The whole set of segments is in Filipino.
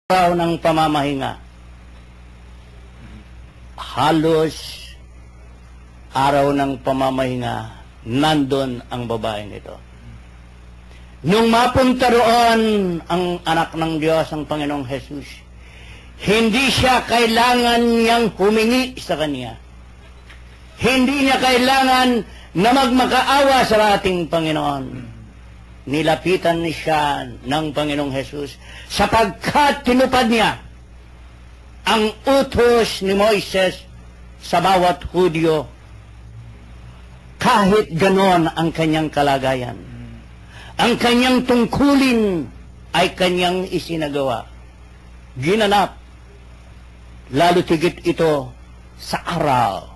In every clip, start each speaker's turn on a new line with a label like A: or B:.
A: araw ng pamamahinga, halos araw ng pamamahinga, nandun ang babaeng ito. Nung mapunta roon ang anak ng Diyos, ang Panginoong Jesus, hindi siya kailangan niyang humingi sa Kanya. Hindi niya kailangan na magmakaawa sa ating Panginoon. Nilapitan siya ng Panginoong Jesus sapagkat tinupad niya ang utos ni Moises sa bawat Hudyo. Kahit ganon ang kanyang kalagayan, ang kanyang tungkulin ay kanyang isinagawa. Ginanap, lalo tigit ito sa araw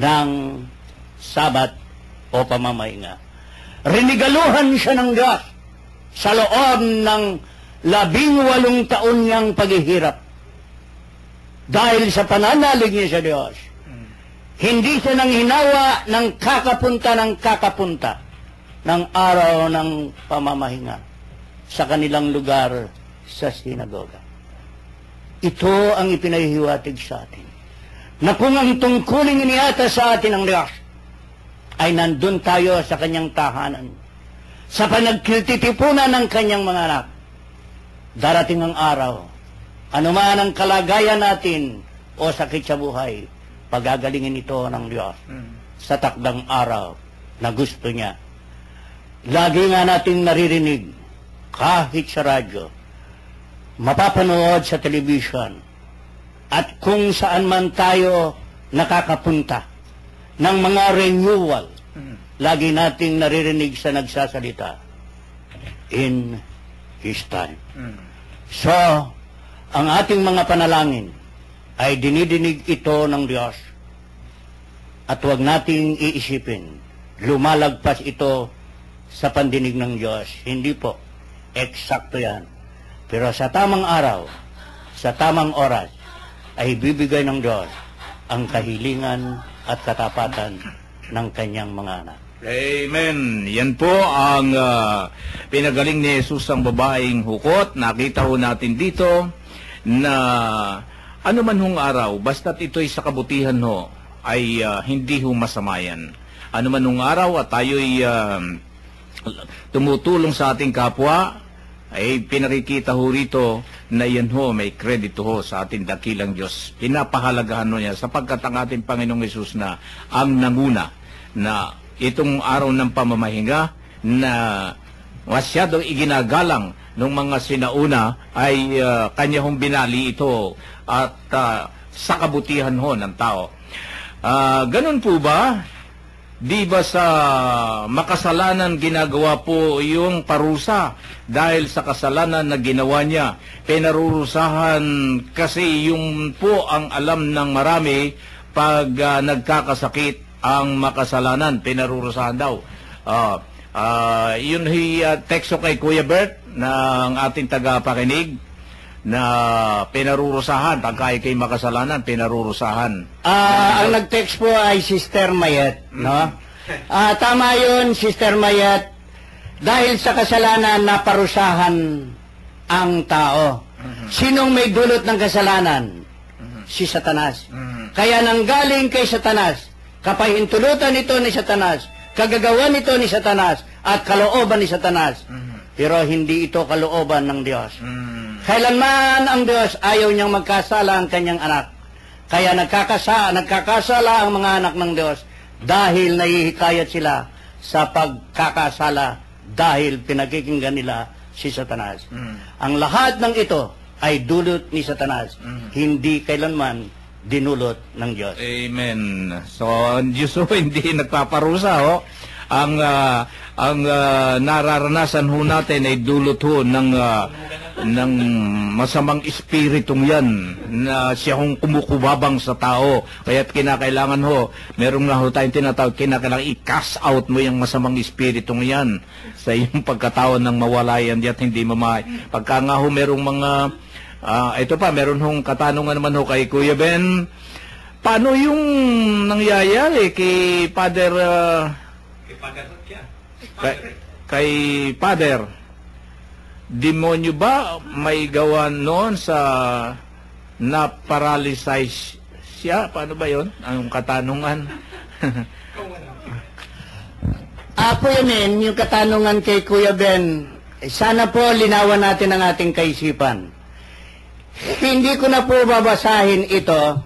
A: ng Sabat o pamamahinga. Rinigaluhan siya ng Diyos sa loob ng 18 taon niyang paghihirap. Dahil sa pananalig niya sa Diyos, hindi siya nang hinawa ng kakapunta ng araw ng pamamahinga sa kanilang lugar sa sinagoga. Ito ang ipinahihiwatig sa atin, na kung ang tungkulin iniata sa atin ng Diyos ay nandun tayo sa kanyang tahanan, sa panagkiltitipunan ng kanyang mga anak, darating ang araw, anuman ang kalagayan natin o sakit sa buhay, pagagalingin ito ng Diyos sa takdang araw na gusto niya. Lagi nga natin naririnig, kahit sa radyo, mapapanood sa television, at kung saan man tayo nakakapunta ng mga renewal, lagi nating naririnig sa nagsasalita, in His time. So, ang ating mga panalangin ay dinidinig ito ng Diyos, at huwag nating iisipin, lumalagpas ito sa pandinig ng Diyos. Hindi po, eksakto yan. Pero sa tamang araw, sa tamang oras, ay bibigay ng Diyos ang kahilingan at katapatan ng kanyang mga anak.
B: Amen. Yan po ang pinagaling ni Jesus ang babaeng hukot. Nakita ho natin dito na ano man hong araw, basta't ito'y sa kabutihan ho, ay hindi ho masama yan. Ano man hong araw at tayo'y tumutulong sa ating kapwa, ay pinakikita ho rito na yan ho, may kredito ho sa ating dakilang Diyos. Pinapahalagahan ho niya sapagkat ang ating Panginoong Hesus na ang nanguna na itong araw ng pamamahinga na masyadong iginagalang ng mga sinauna ay kanya hong binali ito at sa kabutihan ho ng tao. Ganun po ba? Di ba sa makasalanan ginagawa po yung parusa dahil sa kasalanan na ginawa niya? Pinarurusahan kasi yung po ang alam ng marami pag nagkakasakit ang makasalanan, pinarurusahan daw. Yun teksto kay Kuya Bert ng ating tagapakinig na pinarurusahan, pagka kay makasalanan, pinarurusahan.
A: Ang nag-text po ay Sister Mayet, no? Tama yun, Sister Mayet, dahil sa kasalanan naparusahan ang tao. Sinong may dulot ng kasalanan? Si Satanas. Kaya nanggaling kay Satanas, kapahintulutan ito ni Satanas, kagagawan ito ni Satanas, at kalooban ni Satanas. Pero hindi ito kalooban ng Diyos. Kailanman ang Diyos ayaw niyang magkasala ang kanyang anak. Kaya nagkakasala ang mga anak ng Diyos dahil nahihikayat sila sa pagkakasala dahil pinakikinggan nila si Satanas. Ang lahat ng ito ay dulot ni Satanas, hindi kailanman dinulot ng Diyos.
B: Amen. So, ang Diyos ho, hindi nagpaparusa ho. Ang nararanasan ho natin ay dulot ho ng masamang espiritong yan na siya hong kumukubabang sa tao. Kaya't kinakailangan ho, merong nga ho tayong tinatawag, kinakailangan i-cast out mo yung masamang espiritong yan sa iyong pagkatao ng mawala yan at hindi mamay. Pagka nga ho merong mga ito pa, meron hong katanungan naman ho kay Kuya Ben, paano yung nangyayari kay Father kay Father demonyo ba may gawa noon sa na-paralyze siya? Paano ba yon? Ang katanungan.
A: Ako yun yung katanungan kay Kuya Ben. Sana po linawan natin ang ating kaisipan. Hindi ko na po babasahin ito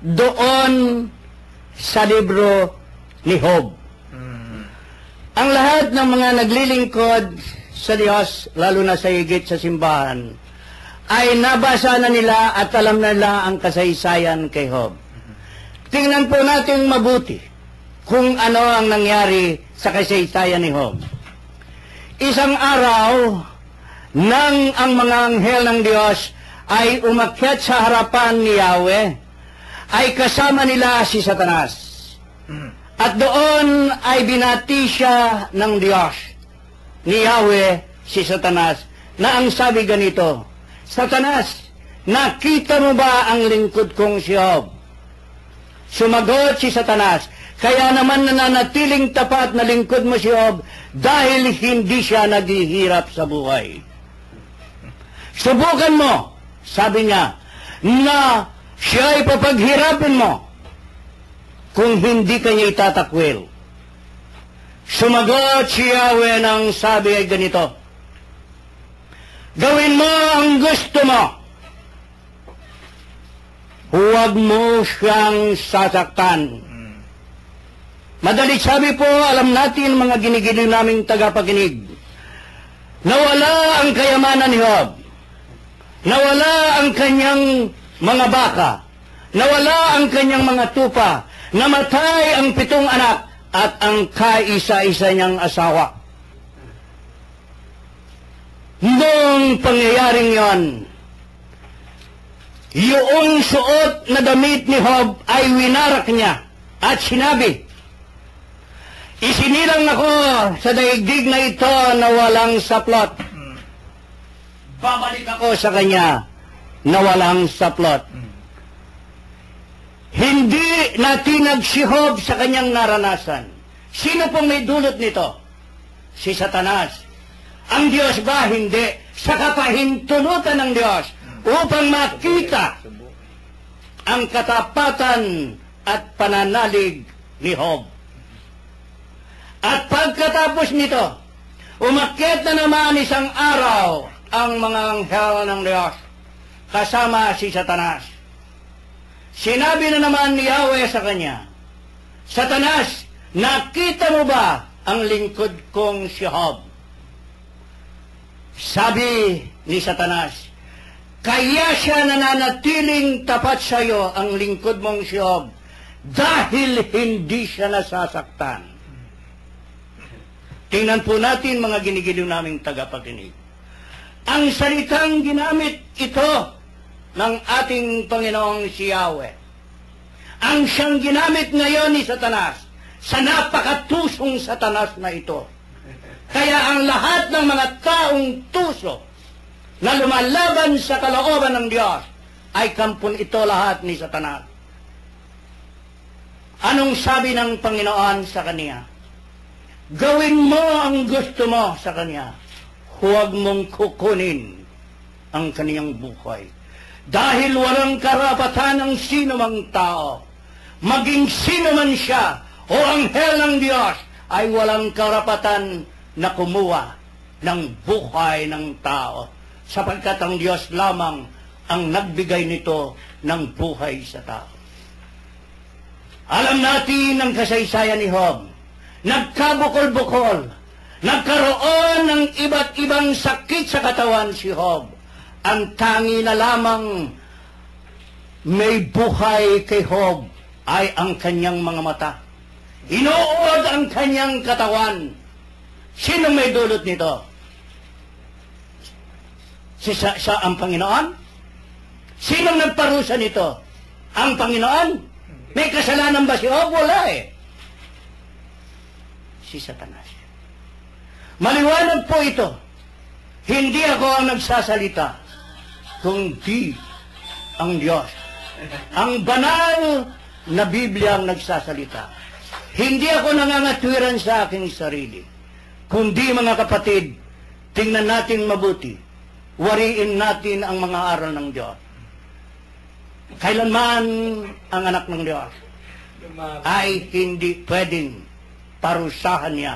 A: doon sa libro ni Job. Ang lahat ng mga naglilingkod sa Diyos, lalo na sa higit sa simbahan, ay nabasa na nila at alam na nila ang kasaysayan kay Job. Tingnan po natin mabuti kung ano ang nangyari sa kasaysayan ni Job. Isang araw, nang ang mga anghel ng Diyos ay umakyat sa harapan ni Yahweh, ay kasama nila si Satanas. At doon ay binati siya ng Diyos, ni Yahweh, si Satanas, na ang sabi ganito, Satanas, nakita mo ba ang lingkod kong si Job? Sumagot si Satanas, kaya naman nananatiling tapat na lingkod mo si Job dahil hindi siya naghihirap sa buhay. Subukan mo, sabi niya, na siya ay papaghirapin mo kung hindi kanya itatakwil. Sumagot si Yahweh ng sabi ay ganito, gawin mo ang gusto mo. Huwag mo siyang sasaktan. Madalit sabi po, alam natin mga ginigiliw naming tagapakinig, nawala ang kayamanan ni Job. Nawala ang kanyang mga baka. Nawala ang kanyang mga tupa. Namatay ang 7 anak at ang kaisa-isa niyang asawa. Noong pangyayaring yon, yung suot na damit ni Job ay winarak niya at sinabi, isinilang ako sa daigdig na ito na walang saplot. Babalik ako sa kanya na walang saplot. Hindi natinag si Job sa kanyang naranasan. Sino pong may dulot nito? Si Satanas. Ang Diyos ba? Hindi. Sa kapahintulutan ng Diyos upang makita ang katapatan at pananalig ni Job. At pagkatapos nito, umakyat na naman isang araw ang mga anghel ng Diyos kasama si Satanas. Sinabi na naman ni Yahweh sa kanya, Satanas, nakita mo ba ang lingkod kong si Job? Sabi ni Satanas, kaya siya nananatiling tapat sa iyo ang lingkod mong si Job dahil hindi siya nasasaktan. Tingnan po natin mga ginigiliw naming tagapakinig. Ang salitang ginamit ito ng ating Panginoong si Yahweh. Ang siyang ginamit ngayon ni Satanas sa napakatusong Satanas na ito. Kaya ang lahat ng mga taong tuso na lumalaban sa kalooban ng Diyos ay kampon ito lahat ni Satanas. Anong sabi ng Panginoon sa kaniya? Gawin mo ang gusto mo sa kanya. Huwag mong kukunin ang kaniyang buhay. Dahil walang karapatan ng sino mang tao, maging sino man siya o anghel ng Diyos, ay walang karapatan na kumuha ng buhay ng tao. Sapagkat ang Diyos lamang ang nagbigay nito ng buhay sa tao. Alam natin ang kasaysayan ni Job. Nagkabukol-bukol. Nagkaroon ng iba't ibang sakit sa katawan si Job. Ang tangi na lamang may buhay kay Job ay ang kanyang mga mata. Inuod ang kanyang katawan. Sino may dulot nito? Sa ang Panginoon? Sino nagparusa nito? Ang Panginoon? May kasalanan ba si Job? Wala eh. Si Satanas. Maliwanag po ito. Hindi ako ang nagsasalita, kundi ang Diyos. Ang banal na Biblia ang nagsasalita. Hindi ako nangangatwiran sa aking sarili, kundi mga kapatid, tingnan natin mabuti. Wariin natin ang mga aral ng Diyos. Kailanman ang anak ng Diyos ay hindi pwedeng parusahan niya